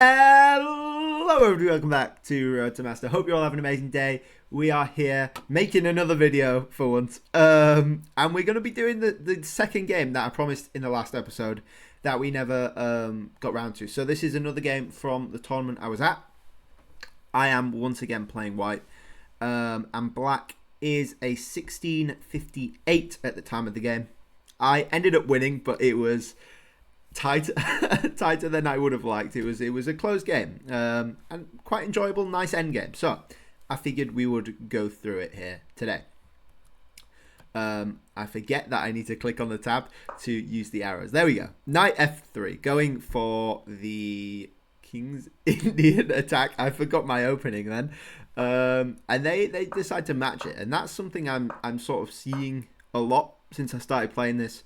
Hello everybody, welcome back to Road to Master. Hope you're all having an amazing day. We are here making another video for once. And we're going to be doing the second game that I promised in the last episode that we never got round to. So this is another game from the tournament I was at. I am once again playing white. And black is a 1658 at the time of the game. I ended up winning, but it was tighter than I would have liked. It was a close game, and quite enjoyable, nice end game. So I figured we would go through it here today. I forget that I need to click on the tab to use the arrows. There we go. Knight F3, going for the King's Indian attack. I forgot my opening then, and they decide to match it, and that's something I'm sort of seeing a lot since I started playing this.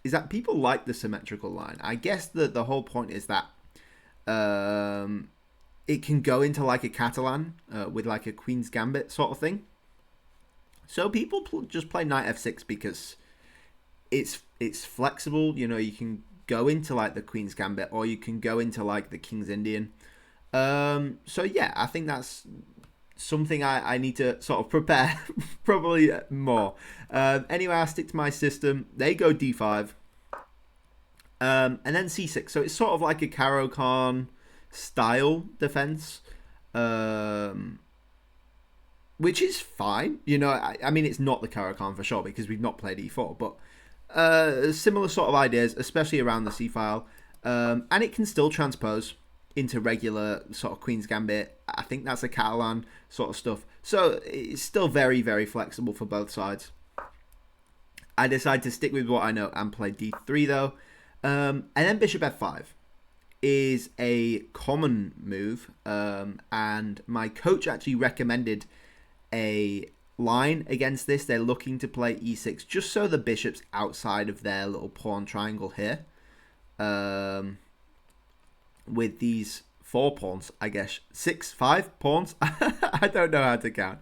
Is that people like the symmetrical line. I guess the whole point is that it can go into like a Catalan with like a Queen's Gambit sort of thing. So people just play Knight F6 because it's flexible. You know, you can go into like the Queen's Gambit or you can go into like the King's Indian. So yeah, I think that's something I need to sort of prepare probably more. Anyway, I stick to my system. They go d5 and then c6, so it's sort of like a Caro-Kann style defense, which is fine. You know, I mean, it's not the Caro-Kann for sure because we've not played e4, but similar sort of ideas, especially around the c file, and it can still transpose into regular sort of Queen's Gambit. I think that's a Catalan sort of stuff. So it's still very, very flexible for both sides. I decided to stick with what I know and play d3 though. And then bishop f5 is a common move. And my coach actually recommended a line against this. They're looking to play e6 just so the bishop's outside of their little pawn triangle here. With these 4 pawns, I guess 5 pawns. I don't know how to count.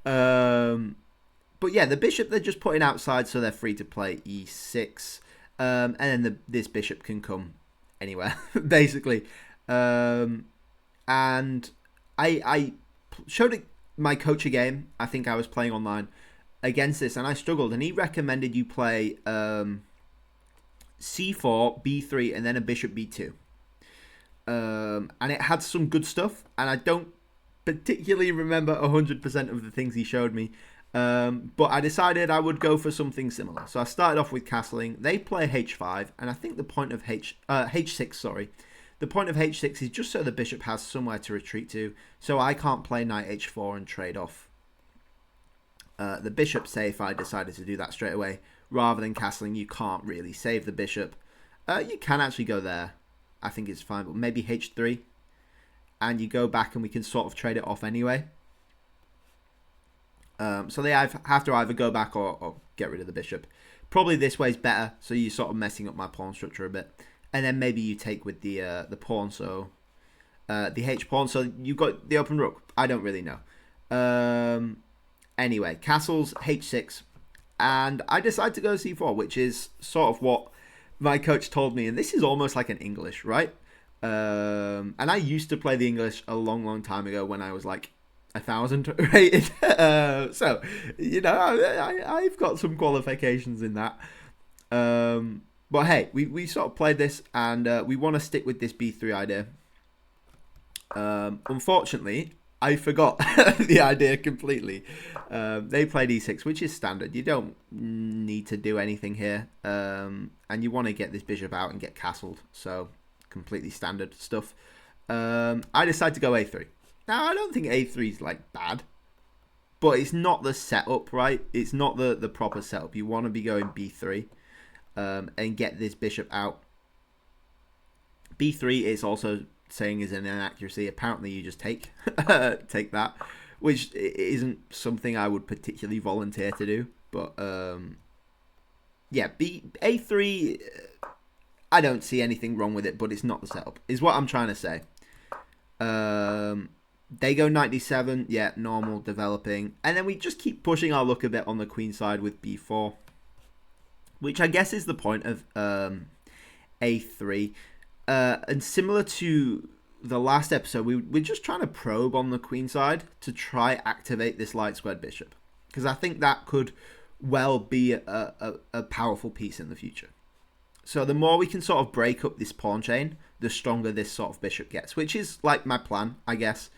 But yeah, the bishop they're just putting outside, so they're free to play e6, and then this bishop can come anywhere basically. And I showed my coach a game. I think I was playing online against this, and I struggled. And he recommended you play c4, b3, and then a bishop b2. And it had some good stuff, and I don't particularly remember 100% of the things he showed me, but I decided I would go for something similar. So I started off with castling. They play h5, and I think the point of h6, sorry, the point of h6 is just so the bishop has somewhere to retreat to, so I can't play knight h4 and trade off the bishop. Say if I decided to do that straight away rather than castling, you can't really save the bishop. You can actually go there. I think it's fine, but maybe h3, and you go back and we can sort of trade it off anyway. So they have to either go back or get rid of the bishop. Probably this way is better, so you're sort of messing up my pawn structure a bit. And then maybe you take with the pawn, so the h pawn, so you got the open rook. I don't really know. Anyway, castles h6, and I decide to go c4, which is sort of what my coach told me, and this is almost like an English, right? And I used to play the English a long time ago when I was like 1,000 rated. So, you know, I've got some qualifications in that. But hey, we sort of played this, and we want to stick with this b3 idea. Unfortunately, I forgot the idea completely. They played e6, which is standard. You don't need to do anything here. And you want to get this bishop out and get castled. So, completely standard stuff. I decided to go a3. Now, I don't think a3 is like bad. But it's not the setup, right? It's not the proper setup. You want to be going b3 and get this bishop out. b3 is also saying is an inaccuracy. Apparently you just take that, which isn't something I would particularly volunteer to do, but yeah, a3, I don't see anything wrong with it, but it's not the setup is what I'm trying to say. They go knight d7, yeah, normal, developing, and then we just keep pushing our luck a bit on the queen side with b4, which I guess is the point of a3. And similar to the last episode, we're just trying to probe on the queen side to try activate this light squared bishop. Because I think that could well be a powerful piece in the future. So the more we can sort of break up this pawn chain, the stronger this sort of bishop gets, which is like my plan, I guess.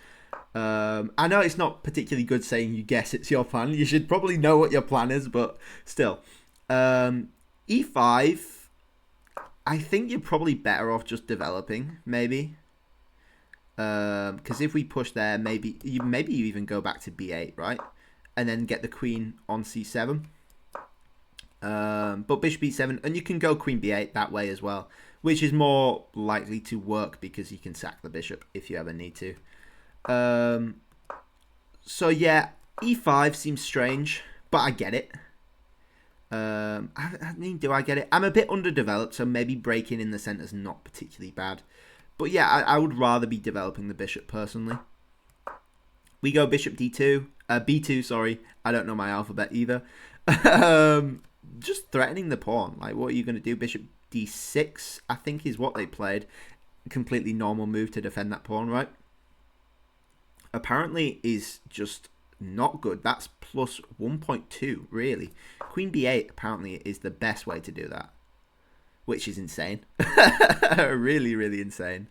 I know it's not particularly good saying you guess it's your plan. You should probably know what your plan is, but still. E5, I think you're probably better off just developing, maybe. Because if we push there, maybe you even go back to b8, right? And then get the queen on c7. But bishop e7, and you can go queen b8 that way as well, which is more likely to work because you can sack the bishop if you ever need to. So yeah, e5 seems strange, but I get it. I mean, do I get it? I'm a bit underdeveloped, so maybe breaking in the centre is not particularly bad. But yeah, I would rather be developing the bishop personally. We go bishop d2, b2, sorry. I don't know my alphabet either. Just threatening the pawn. Like, what are you going to do? Bishop d6, I think, is what they played. Completely normal move to defend that pawn, right? Apparently is just not good. That's plus 1.2, really. Queen b8 apparently is the best way to do that, which is insane. Really, really insane.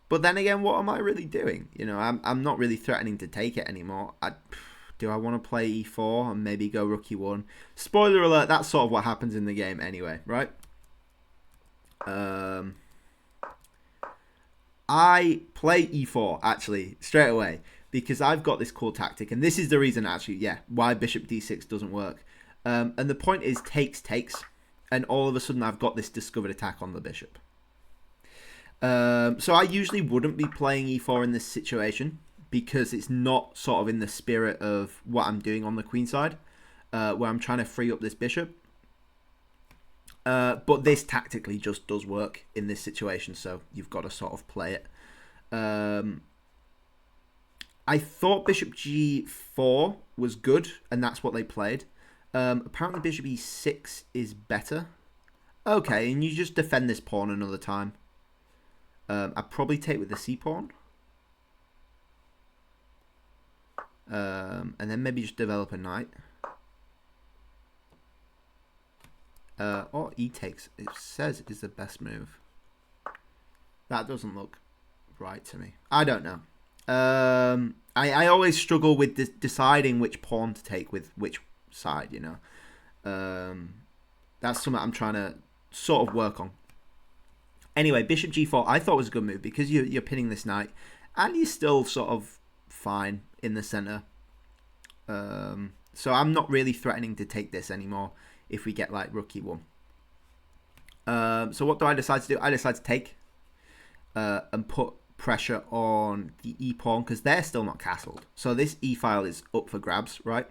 But then again, what am I really doing? You know, I'm not really threatening to take it anymore. Do I want to play e4 and maybe go rook e1? Spoiler alert, that's sort of what happens in the game anyway, right? I play e4, actually, straight away, because I've got this cool tactic. And this is the reason, actually, yeah, why bishop d6 doesn't work. And the point is takes. And all of a sudden, I've got this discovered attack on the bishop. So I usually wouldn't be playing e4 in this situation, because it's not sort of in the spirit of what I'm doing on the queen side, where I'm trying to free up this bishop. But this tactically just does work in this situation, so you've got to sort of play it. I thought bishop g4 was good, and that's what they played. Apparently bishop e6 is better. Okay, and you just defend this pawn another time. I'd probably take with the c-pawn. And then maybe just develop a knight. Or e takes. It says is the best move. That doesn't look right to me. I don't know. I always struggle with deciding which pawn to take with which side, you know. That's something I'm trying to sort of work on. Anyway, bishop g4 I thought was a good move because you're pinning this knight and you're still sort of fine in the center. So I'm not really threatening to take this anymore if we get like rook e1. So what do I decide to do? I decide to take and put pressure on the e pawn because they're still not castled. So this e file is up for grabs, right?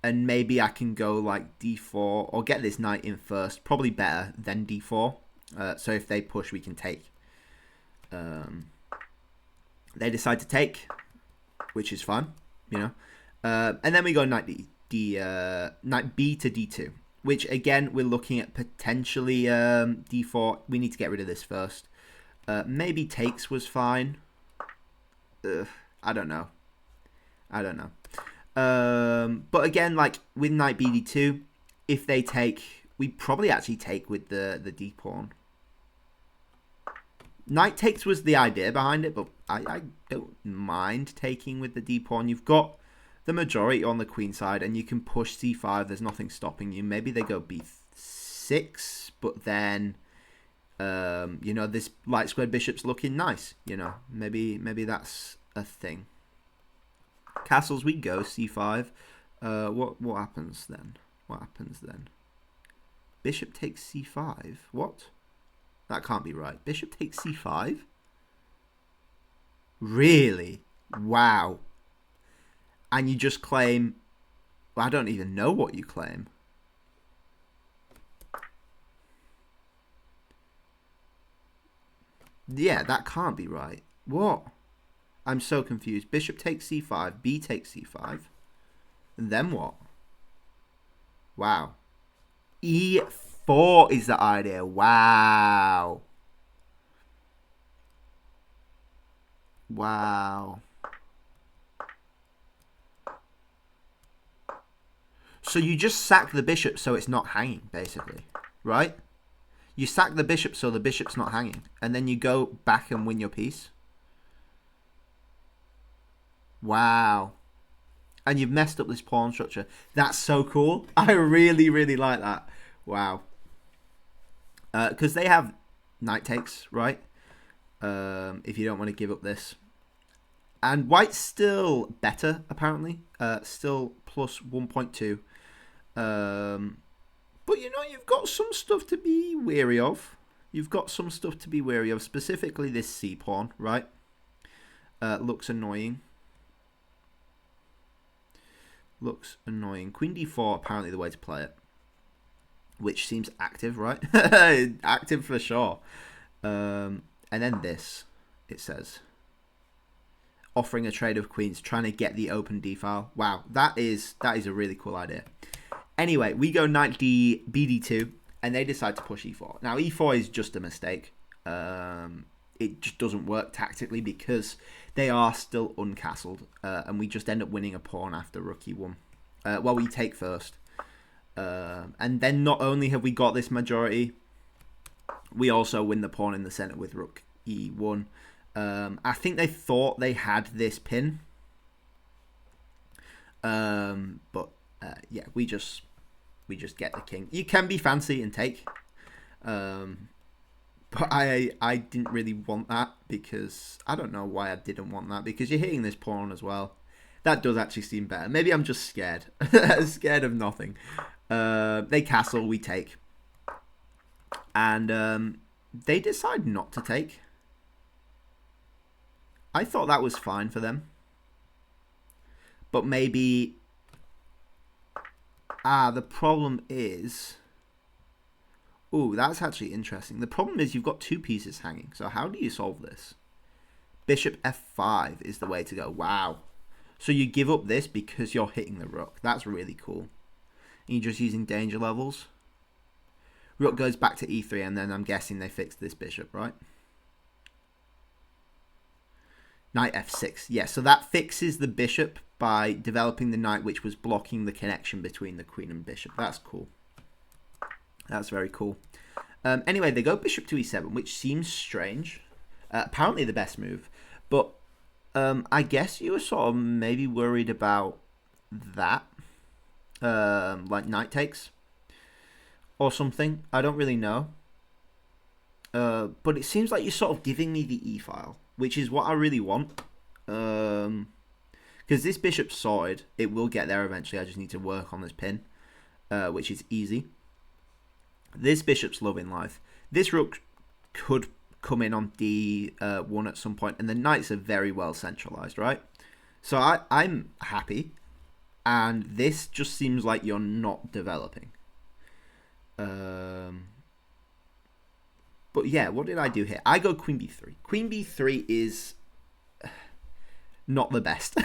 And maybe I can go like d4 or get this knight in first. Probably better than d4. So if they push, we can take. They decide to take, which is fun, you know. And then we go knight knight b to d2, which again we're looking at potentially d4. We need to get rid of this first. Maybe takes was fine. I don't know. But again, like with knight b d2, if they take, we probably actually take with the d pawn. Knight takes was the idea behind it, but I don't mind taking with the d pawn. You've got the majority on the queen side, and you can push c5. There's nothing stopping you. Maybe they go b6, but then you know, this light squared bishop's looking nice. You know, maybe that's a thing. Castles, we go c5. What happens then? Bishop takes c5. What? That can't be right. Bishop takes c5? Really? Wow. And you just claim... Well, I don't even know what you claim. Yeah, that can't be right. What? I'm so confused. Bishop takes c5. B takes c5. And then what? Wow. E4 is the idea. Wow. Wow. So you just sack the bishop so it's not hanging, basically, right? You sack the bishop so the bishop's not hanging, and then you go back and win your piece. Wow. And you've messed up this pawn structure. That's so cool. I really, really like that. Wow. Because they have knight takes, right? If you don't want to give up this. And white's still better, apparently. Still plus 1.2. But, you know, you've got some stuff to be wary of. You've got some stuff to be wary of. Specifically this c-pawn, right? Looks annoying. Looks annoying. Queen d4, apparently the way to play it. Which seems active, right? Active for sure. And then this, it says. Offering a trade of queens, trying to get the open d-file. Wow, that is a really cool idea. Anyway, we go knight d, bd2, and they decide to push e4. Now, e4 is just a mistake. It just doesn't work tactically because they are still uncastled, and we just end up winning a pawn after rook e1. Well, we take first. And then not only have we got this majority, we also win the pawn in the center with rook e1. I think they thought they had this pin. But yeah, we just get the king. You can be fancy and take. But I didn't really want that because I don't know why I didn't want that, because you're hitting this pawn as well. That does actually seem better. Maybe I'm just scared. Scared of nothing. They castle, we take. And they decide not to take. I thought that was fine for them. But maybe... the problem is... Ooh, that's actually interesting. The problem is you've got two pieces hanging. So how do you solve this? Bishop f5 is the way to go. Wow. So you give up this because you're hitting the rook. That's really cool. And you're just using danger levels. Rook goes back to e3, and then I'm guessing they fixed this bishop, right? Knight f6. Yeah, so that fixes the bishop by developing the knight, which was blocking the connection between the queen and bishop. That's cool. That's very cool. Anyway, they go bishop to e7, which seems strange. Apparently the best move. But I guess you were sort of maybe worried about that. Like knight takes. Or something. I don't really know. But it seems like you're sort of giving me the e-file, which is what I really want. Because this bishop's sorted. It will get there eventually. I just need to work on this pin. Which is easy. This bishop's loving life. This rook could come in on d1 at some point, and the knights are very well centralized, right? So I'm happy, and this just seems like you're not developing. But yeah, what did I do here? I go queen b3. Queen b3 is not the best.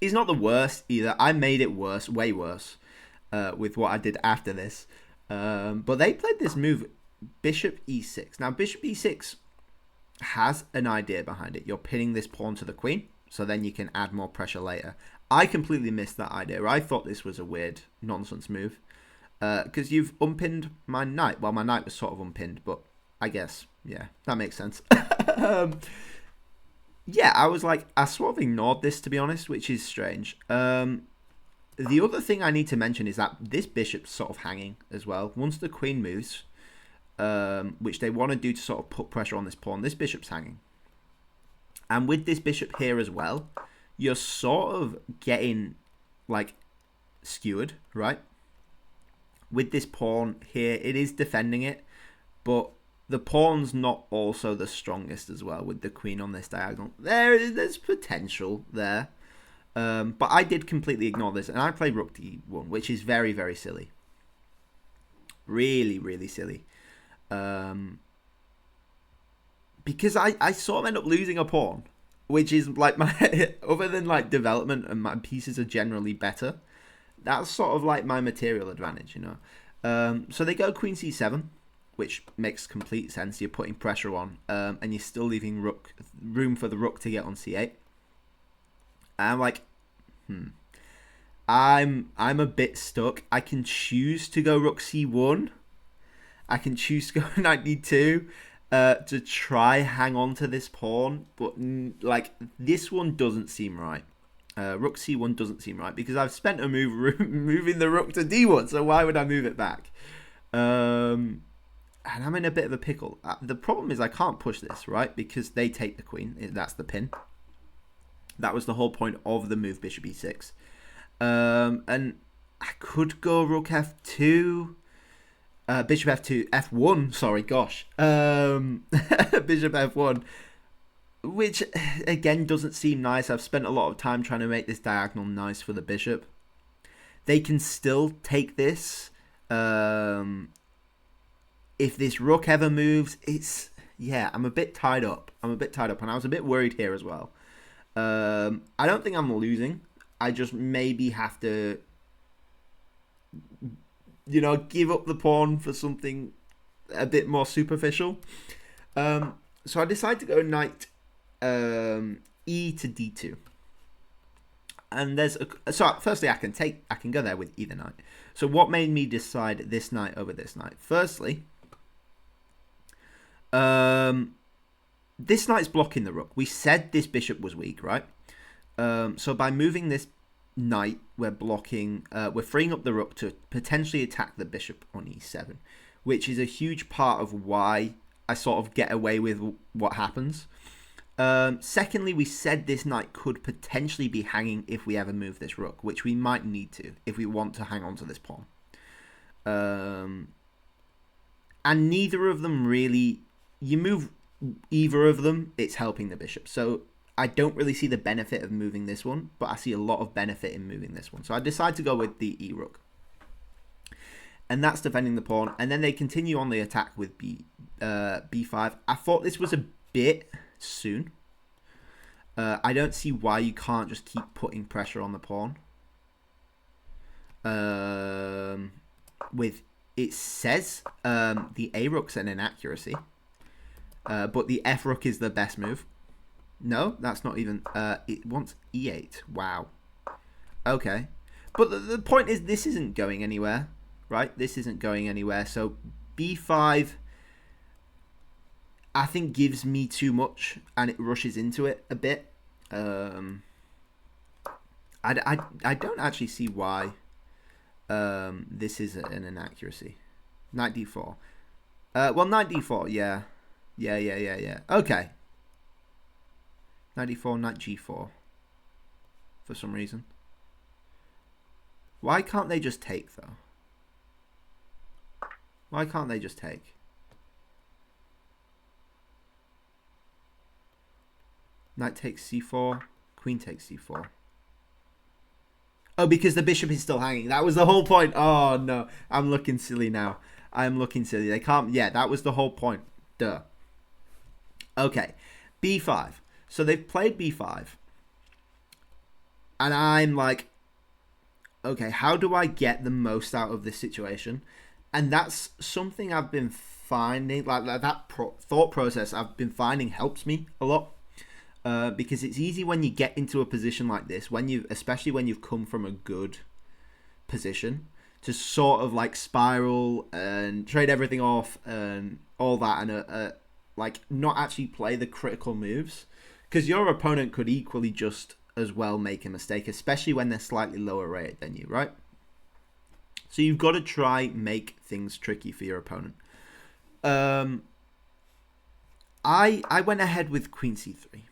It's not the worst either. I made it worse, way worse. With what I did after this. But they played this move, bishop e6. Now, bishop e6 has an idea behind it. You're pinning this pawn to the queen, so then you can add more pressure later. I completely missed that idea. I thought this was a weird nonsense move. Because you've unpinned my knight. Well, my knight was sort of unpinned, but I guess, yeah, that makes sense. Yeah, I was like, I sort of ignored this, to be honest, which is strange. The other thing I need to mention is that this bishop's sort of hanging as well. Once the queen moves, which they want to do to sort of put pressure on this pawn, this bishop's hanging. And with this bishop here as well, you're sort of getting, like, skewered, right? With this pawn here, it is defending it, but the pawn's not also the strongest as well with the queen on this diagonal. There's potential there. But I did completely ignore this, and I played rook d1, which is very, very silly. Really, really silly. Because I sort of end up losing a pawn, which is like my, other than like development and my pieces are generally better, that's sort of like my material advantage, you know. So they go queen c7, which makes complete sense. You're putting pressure on, and you're still leaving room for the rook to get on c8. And I'm like, I'm a bit stuck. I can choose to go rook c1. I can choose to go knight d2 to try hang on to this pawn, but like this one doesn't seem right. Rook c1 doesn't seem right because I've spent a move moving the rook to d1, so why would I move it back? And I'm in a bit of a pickle. The problem is I can't push this, right? Because they take the queen. That's the pin. That was the whole point of the move bishop e6. And I could go rook f2. Bishop f2, f1, sorry, gosh. Bishop f1. Which, again, doesn't seem nice. I've spent a lot of time trying to make this diagonal nice for the bishop. They can still take this. If this rook ever moves, yeah, I'm a bit tied up. And I was a bit worried here as well. I don't think I'm losing. I just maybe have to, give up the pawn for something a bit more superficial. So I decided to go knight e to d2. And so firstly, I can go there with either knight. So what made me decide this knight over this knight? Firstly, this knight's blocking the rook. We said this bishop was weak, right? So by moving this knight, we're freeing up the rook to potentially attack the bishop on e7, which is a huge part of why I sort of get away with what happens. Secondly, we said this knight could potentially be hanging if we ever move this rook, which we might need to if we want to hang on to this pawn. And neither of them really, you move either of them, it's helping the bishop. So I don't really see the benefit of moving this one, but I see a lot of benefit in moving this one. So I decide to go with the e-rook. And that's defending the pawn. And then they continue on the attack with b5. I thought this was a bit soon. I don't see why you can't just keep putting pressure on the pawn. It says the a-rook's an inaccuracy. But the f-rook is the best move. No, that's not even... it wants e8. Wow. Okay. But the point is, this isn't going anywhere, right? This isn't going anywhere. So b5, I think, gives me too much, and it rushes into it a bit. I don't actually see why this is an inaccuracy. Knight d4. Well, knight d4, yeah. Yeah. Okay. Knight d4, knight g4. For some reason. Why can't they just take, though? Why can't they just take? Knight takes c4. Queen takes c4. Oh, because the bishop is still hanging. That was the whole point. Oh, no. I'm looking silly now. I'm looking silly. They can't... Yeah, that was the whole point. Duh. Okay. b5. So they've played b5. And I'm like, okay, how do I get the most out of this situation? And that's something I've been finding, like that thought process I've been finding helps me a lot. Because it's easy when you get into a position like this, especially when you've come from a good position, to sort of like spiral and trade everything off and all that, and like not actually play the critical moves. Because your opponent could equally just as well make a mistake, especially when they're slightly lower rated than you, right? So you've got to try make things tricky for your opponent. I went ahead with queen c3.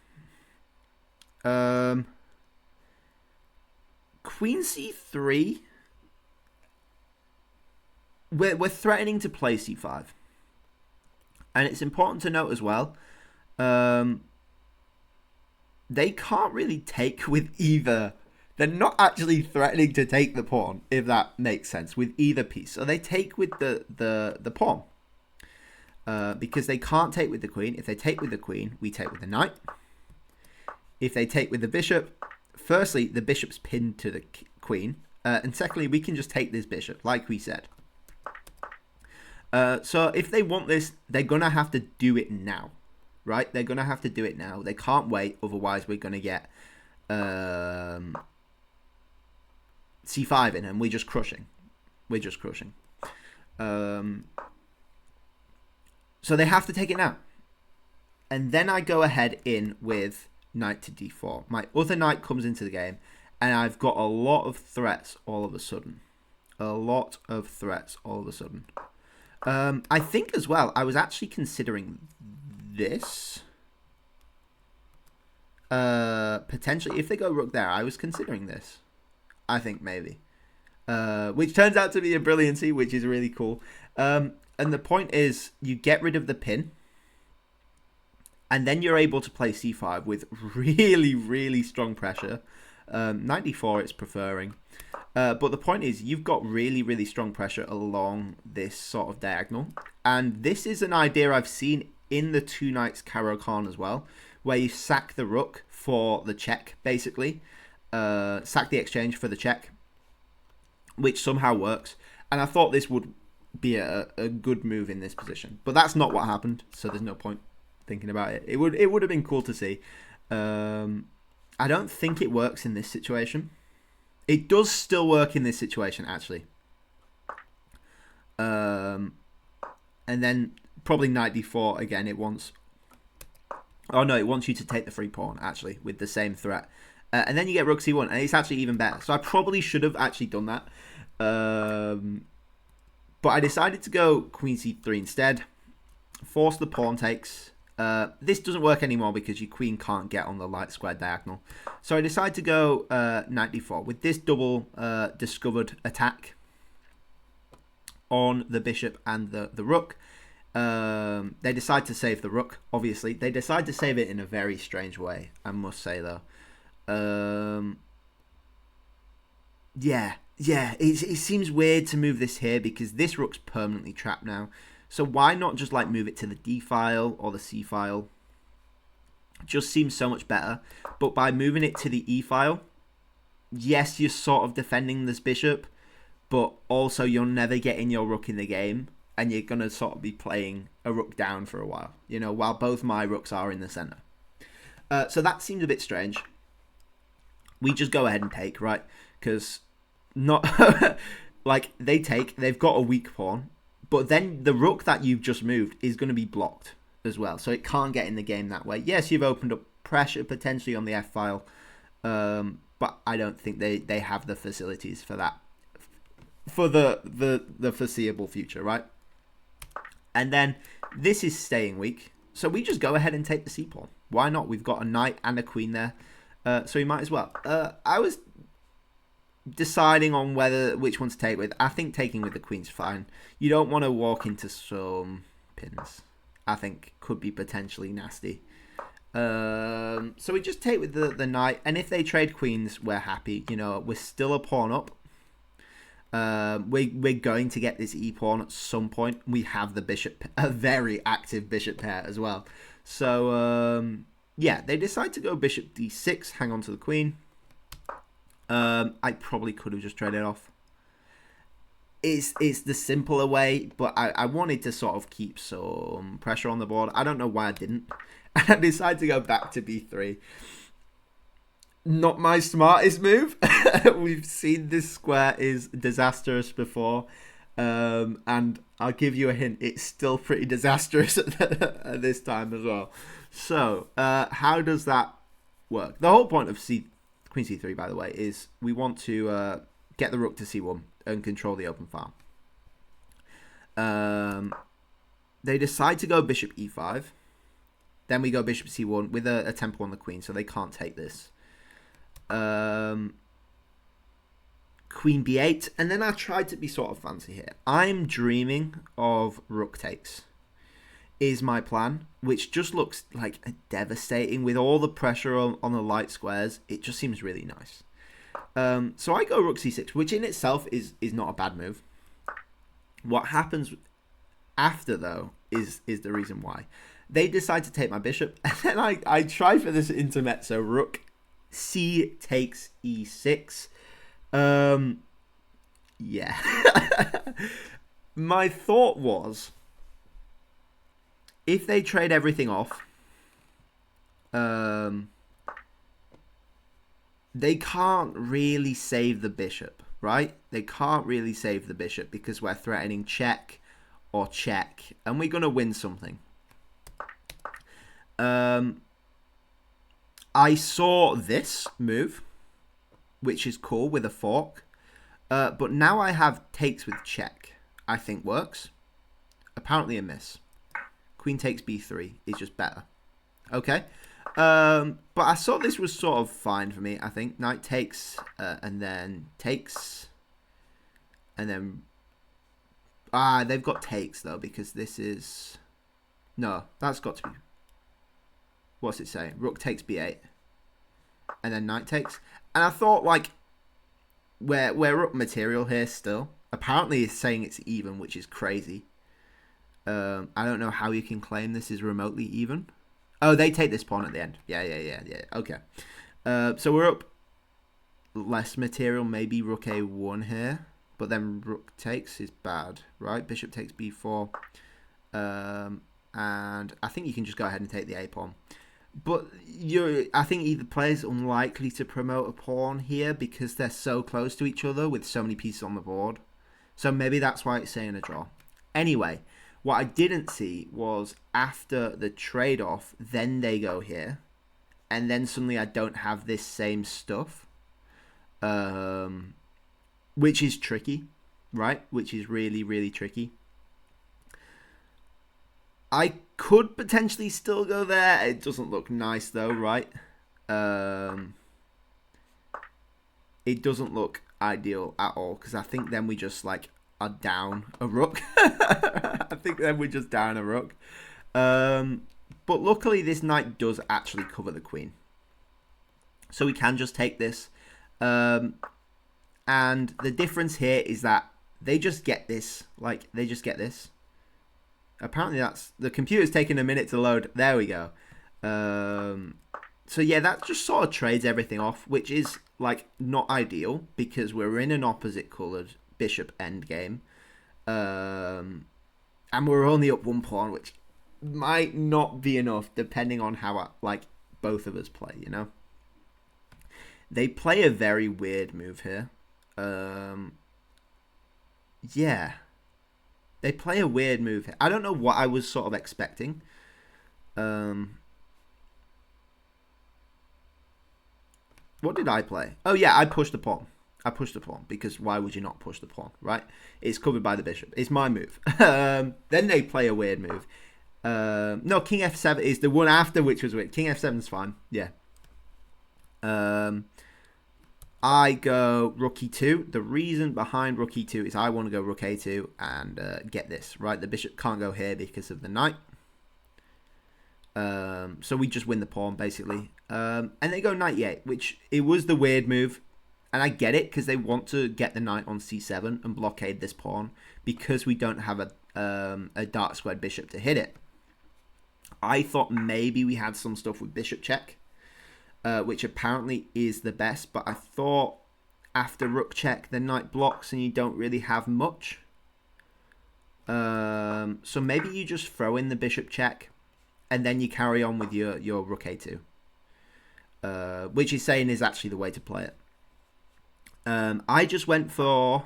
Queen c3. We're threatening to play c5, and it's important to note as well. They can't really take with either. They're not actually threatening to take the pawn, if that makes sense, with either piece. So they take with the pawn. Because they can't take with the queen. If they take with the queen, we take with the knight. If they take with the bishop, firstly, the bishop's pinned to the queen. And secondly, we can just take this bishop, like we said. So if they want this, they're going to have to do it now, right? They're going to have to do it now. They can't wait, otherwise we're going to get c5 in, and we're just crushing. We're just crushing. So they have to take it now. And then I go ahead in with knight to d4. My other knight comes into the game, and I've got a lot of threats all of a sudden. A lot of threats all of a sudden. I think as well, I was actually considering this. Potentially, if they go rook there, I was considering this. I think maybe. Which turns out to be a brilliancy, which is really cool. And the point is, you get rid of the pin, and then you're able to play c5 with really, really strong pressure. Knight d4 it's preferring. But the point is, you've got really, really strong pressure along this sort of diagonal. And this is an idea I've seen in the Two Knights Caro-Kann as well, where you sack the rook for the check, basically. Sack the exchange for the check, which somehow works. And I thought this would be a good move in this position. But that's not what happened, so there's no point thinking about it. It would have been cool to see. I don't think it works in this situation. It does still work in this situation, actually. And then probably knight d4 again. It wants... Oh no, it wants you to take the free pawn, actually, with the same threat. And then you get rook c1, and it's actually even better. So I probably should have actually done that. But I decided to go queen c3 instead. Force the pawn takes. This doesn't work anymore because your queen can't get on the light square diagonal. So I decided to go knight d4 with this double discovered attack on the bishop and the rook. They decide to save the rook, obviously. They decide to save it in a very strange way, I must say, though. Yeah, it seems weird to move this here because this rook's permanently trapped now. So why not just like move it to the D file or the C file? Just seems so much better. But by moving it to the E file, yes, you're sort of defending this bishop, but also you're never getting your rook in the game, and you're going to sort of be playing a rook down for a while, you know, while both my rooks are in the center. So that seems a bit strange. We just go ahead and take, right? Because not like they've got a weak pawn. But then the rook that you've just moved is going to be blocked as well. So it can't get in the game that way. Yes, you've opened up pressure potentially on the F file. But I don't think they have the facilities for that. For the foreseeable future, right? And then this is staying weak. So we just go ahead and take the C pawn. Why not? We've got a knight and a queen there. So we might as well. I was deciding on which one to take with. I think taking with the queen's fine. You don't want to walk into some pins. I think could be potentially nasty. So we just take with the knight, and if they trade queens, we're happy. You know, we're still a pawn up. We're going to get this e pawn at some point. We have the bishop, a very active bishop pair as well. So yeah, they decide to go bishop d6, hang on to the queen. I probably could have just traded off. It's the simpler way, but I wanted to sort of keep some pressure on the board. I don't know why I didn't. I decided to go back to b3. Not my smartest move. We've seen this square is disastrous before. And I'll give you a hint, it's still pretty disastrous at this time as well. So, how does that work? The whole point of Queen c3, by the way, is we want to get the rook to c1 and control the open file. They decide to go bishop e5. Then we go bishop c1 with a tempo on the queen, so they can't take this. Queen b8, and then I tried to be sort of fancy here. I'm dreaming of rook takes is my plan, which just looks like devastating with all the pressure on the light squares. It just seems really nice. So I go rook c6, which in itself is not a bad move. What happens after, though, is the reason why. They decide to take my bishop, and then I try for this intermezzo. Rook c takes e6. Yeah. My thought was, if they trade everything off, they can't really save the bishop, right? They can't really save the bishop because we're threatening check or check, and we're going to win something. I saw this move, which is cool with a fork, but now I have takes with check. I think works. Apparently a miss. Queen takes b3 is just better. Okay. But I saw this was sort of fine for me, I think. Knight takes, and then takes, and then... they've got takes, though, because this is... No, that's got to be... What's it say? Rook takes b8, and then knight takes. And I thought, like, we're up material here still. Apparently it's saying it's even, which is crazy. I don't know how you can claim this is remotely even. Oh, they take this pawn at the end. Yeah. Okay. So we're up less material. Maybe rook a1 here. But then rook takes is bad, right? Bishop takes b4. And I think you can just go ahead and take the a pawn. But I think either player is unlikely to promote a pawn here because they're so close to each other with so many pieces on the board. So maybe that's why it's saying a draw. Anyway, what I didn't see was after the trade-off, then they go here. And then suddenly I don't have this same stuff. Which is tricky, right? Which is really, really tricky. I could potentially still go there. It doesn't look nice though, right? It doesn't look ideal at all because I think then we just like are down a rook. I think then we're just down a rook. But luckily this knight does actually cover the queen. So we can just take this. And the difference here is that they just get this. Like, they just get this. Apparently that's... The computer's taking a minute to load. There we go. So yeah, that just sort of trades everything off, which is, like, not ideal because we're in an opposite coloured bishop endgame. And we're only up one pawn, which might not be enough depending on how, like, both of us play, you know? They play a very weird move here. Yeah. They play a weird move here. I don't know what I was sort of expecting. What did I play? Oh, yeah, I pushed the pawn. I pushed the pawn because why would you not push the pawn, right? It's covered by the bishop. It's my move. Then they play a weird move. No, king f7 is the one after, which was weird. King f7 is fine. Yeah. I go rook e2. The reason behind rook e2 is I want to go rook a2 and get this, right? The bishop can't go here because of the knight. So we just win the pawn, basically. And they go knight e8, which it was the weird move. And I get it, because they want to get the knight on c7 and blockade this pawn because we don't have a dark squared bishop to hit it. I thought maybe we had some stuff with bishop check. Which apparently is the best, but I thought after rook check, the knight blocks and you don't really have much. So maybe you just throw in the bishop check and then you carry on with your rook a2. Which he's saying is actually the way to play it. I just went for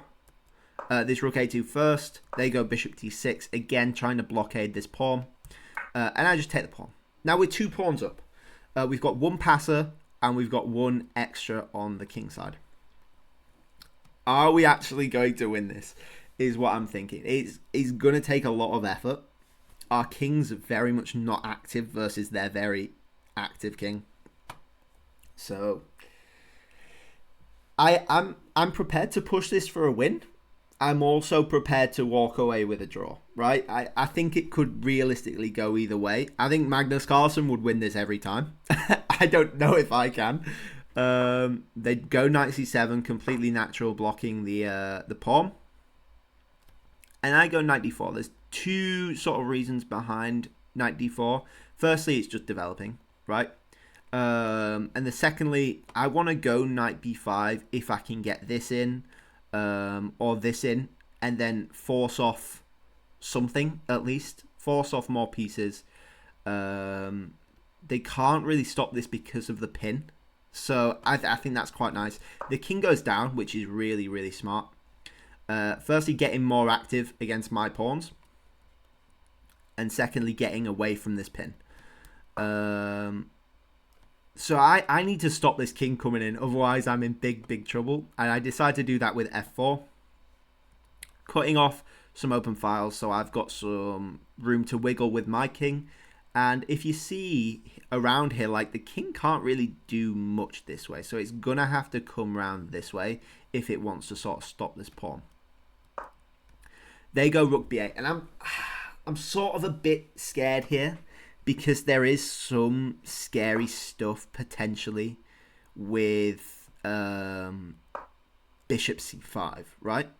this rook a2 first. They go bishop d6, again trying to blockade this pawn. And I just take the pawn. Now we're 2 pawns up. We've got one passer and we've got one extra on the king side. Are we actually going to win this? Is what I'm thinking. It's going to take a lot of effort. Our king's very much not active versus their very active king. So I'm prepared to push this for a win. I'm also prepared to walk away with a draw, right? I think it could realistically go either way. I think Magnus Carlsen would win this every time. I don't know if I can. They'd go knight c7, completely natural, blocking the pawn. And I go knight d4. There's 2 sort of reasons behind knight d4. Firstly, it's just developing, right? And the secondly, I want to go knight b5 if I can get this in. Or this in, and then force off something, at least. Force off more pieces. They can't really stop this because of the pin. So I think that's quite nice. The king goes down, which is really, really smart. Firstly, getting more active against my pawns. And secondly, getting away from this pin. So I need to stop this king coming in. Otherwise, I'm in big, big trouble. And I decide to do that with f4. Cutting off some open files. So I've got some room to wiggle with my king. And if you see around here, like the king can't really do much this way. So it's going to have to come around this way if it wants to sort of stop this pawn. They go rook b8. And I'm sort of a bit scared here because there is some scary stuff potentially with bishop c5, right?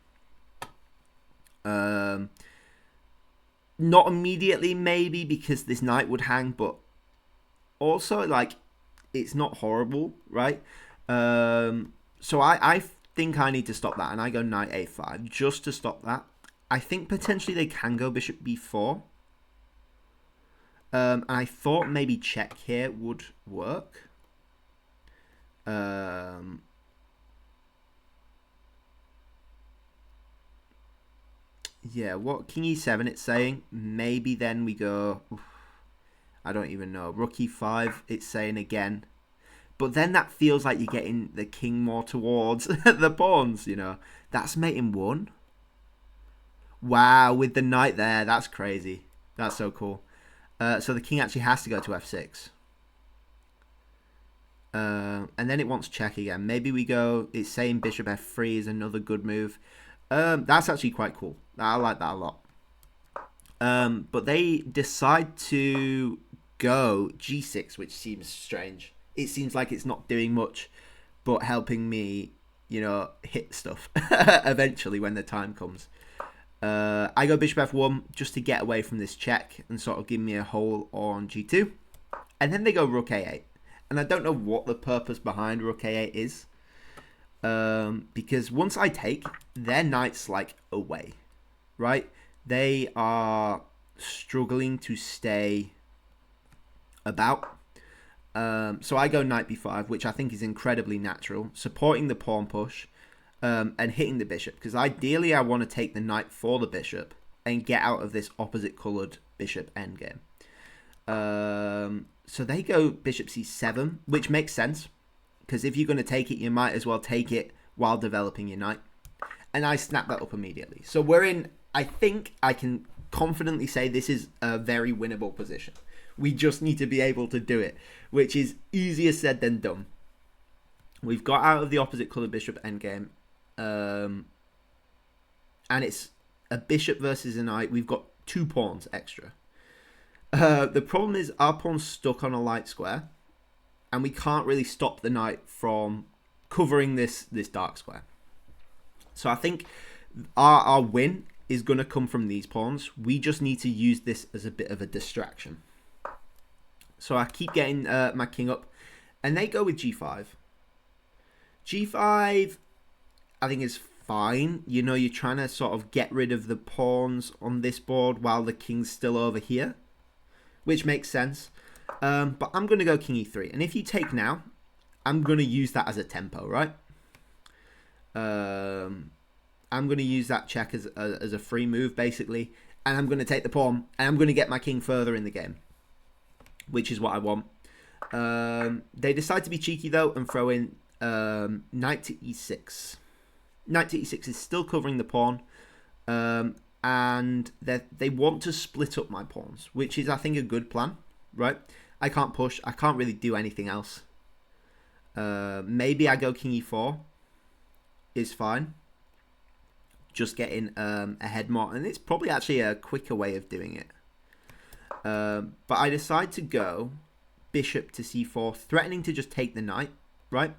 Not immediately, maybe, because this knight would hang, but also, like, it's not horrible, right? So I think I need to stop that, and I go knight a5 just to stop that. I think potentially they can go bishop b4. And I thought maybe check here would work. Yeah, what king e7 it's saying. Maybe then we go... I don't even know. Rook e5 it's saying again. But then that feels like you're getting the king more towards the pawns, you know. That's mating 1. Wow, with the knight there. That's crazy. That's so cool. So the king actually has to go to f6. And then it wants check again. Maybe we go... It's saying bishop f3 is another good move. That's actually quite cool. I like that a lot. But they decide to go g6, which seems strange. It seems like it's not doing much, but helping me, you know, hit stuff eventually when the time comes. I go bishop f1 just to get away from this check and sort of give me a hole on g2. And then they go rook a8. And I don't know what the purpose behind rook a8 is. Because once I take, their knight's like away, right? They are struggling to stay about. So I go knight b5, which I think is incredibly natural, supporting the pawn push and hitting the bishop. Because ideally I want to take the knight for the bishop and get out of this opposite coloured bishop endgame. So they go bishop c7, which makes sense. Because if you're going to take it, you might as well take it while developing your knight. And I snap that up immediately. So we're in, I think I can confidently say this is a very winnable position. We just need to be able to do it, which is easier said than done. We've got out of the opposite colour bishop endgame. And it's a bishop versus a knight. We've got 2 pawns extra. The problem is our pawn's stuck on a light square. And we can't really stop the knight from covering this dark square. So I think our win is going to come from these pawns. We just need to use this as a bit of a distraction. So I keep getting my king up. And they go with g5. g5, I think, is fine. You know, you're trying to sort of get rid of the pawns on this board while the king's still over here. Which makes sense. But I'm going to go king e3. And if you take now, I'm going to use that as a tempo, right? I'm going to use that check as a free move, basically. And I'm going to take the pawn. And I'm going to get my king further in the game. Which is what I want. They decide to be cheeky, though, and throw in knight to e6. Knight to e6 is still covering the pawn. And they want to split up my pawns. Which is, I think, a good plan. Right, I can't push. I can't really do anything else. Maybe I go king e4. Is fine. Just getting ahead more, and it's probably actually a quicker way of doing it. But I decide to go bishop to c4, threatening to just take the knight. Right.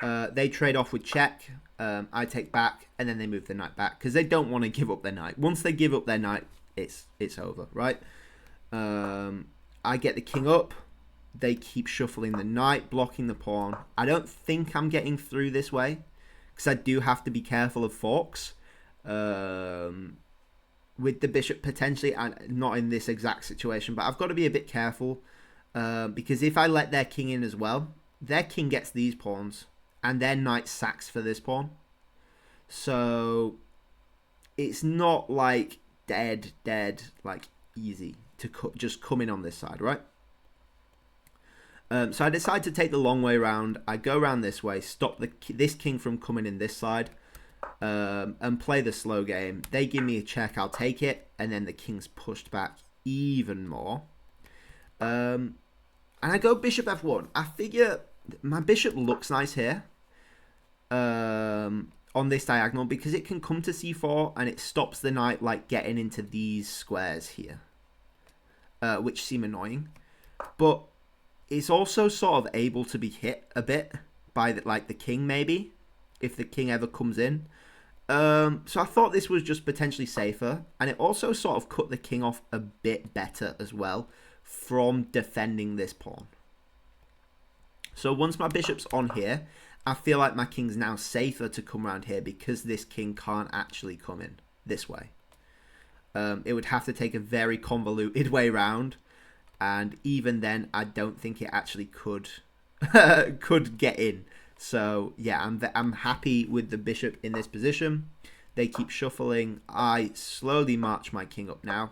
They trade off with check. I take back, and then they move the knight back because they don't want to give up their knight. Once they give up their knight, it's over. Right. I get the king up. They keep shuffling the knight, blocking the pawn. I don't think I'm getting through this way because I do have to be careful of forks. with the bishop potentially, and not in this exact situation, but I've got to be a bit careful because if I let their king in as well, their king gets these pawns and their knight sacks for this pawn. So it's not like dead, like easy to just come in on this side, right? So I decide to take the long way around. I go around this way, stop this king from coming in this side, and play the slow game. They give me a check, I'll take it, and then the king's pushed back even more. And I go bishop f1. I figure my bishop looks nice here on this diagonal because it can come to c4 and it stops the knight like getting into these squares here, which seem annoying. But it's also sort of able to be hit a bit by the king, maybe, if the king ever comes in. So I thought this was just potentially safer, and it also sort of cut the king off a bit better as well from defending this pawn. So once my bishop's on here, I feel like my king's now safer to come around here because this king can't actually come in this way. It would have to take a very convoluted way round, and even then I don't think it actually could could get in. So yeah, I'm happy with the bishop in this position. They keep shuffling. I slowly march my king up now,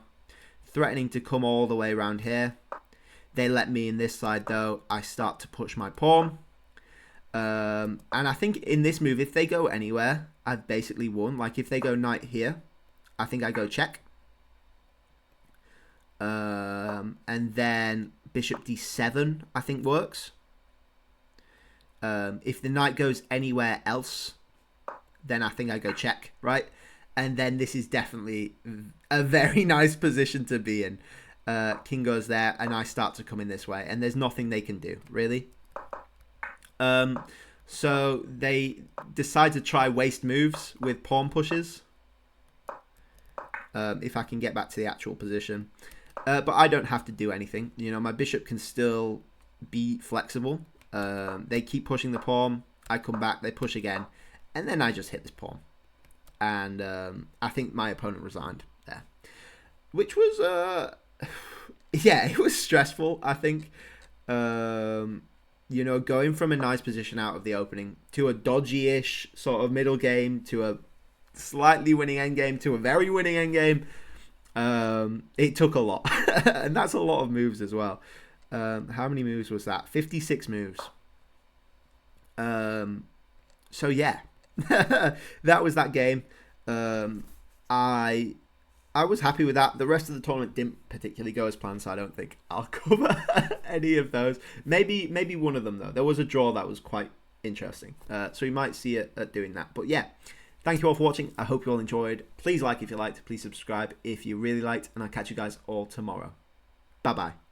threatening to come all the way around here. They let me in this side though. I start to push my pawn. And I think in this move, if they go anywhere, I've basically won. Like if they go knight here, I think I go check. And then bishop d7 I think works. If the knight goes anywhere else, then I think I go check, right? And then this is definitely a very nice position to be in. King goes there and I start to come in this way, and there's nothing they can do really. So they decide to try waste moves with pawn pushes. If I can get back to the actual position. But I don't have to do anything. You know, my bishop can still be flexible. They keep pushing the pawn. I come back, they push again. And then I just hit this pawn. And I think my opponent resigned there. Which was, yeah, it was stressful, I think. You know, going from a nice position out of the opening to a dodgy-ish sort of middle game to a slightly winning endgame to a very winning endgame. It took a lot. And that's a lot of moves as well. How many moves was that? 56 moves. So yeah, that was that game. I was happy with that. The rest of the tournament didn't particularly go as planned, so I don't think I'll cover any of those. Maybe one of them though. There was a draw that was quite interesting, so we might see it doing that. But yeah, thank you all for watching. I hope you all enjoyed. Please like if you liked. Please subscribe if you really liked, and I'll catch you guys all tomorrow. Bye bye.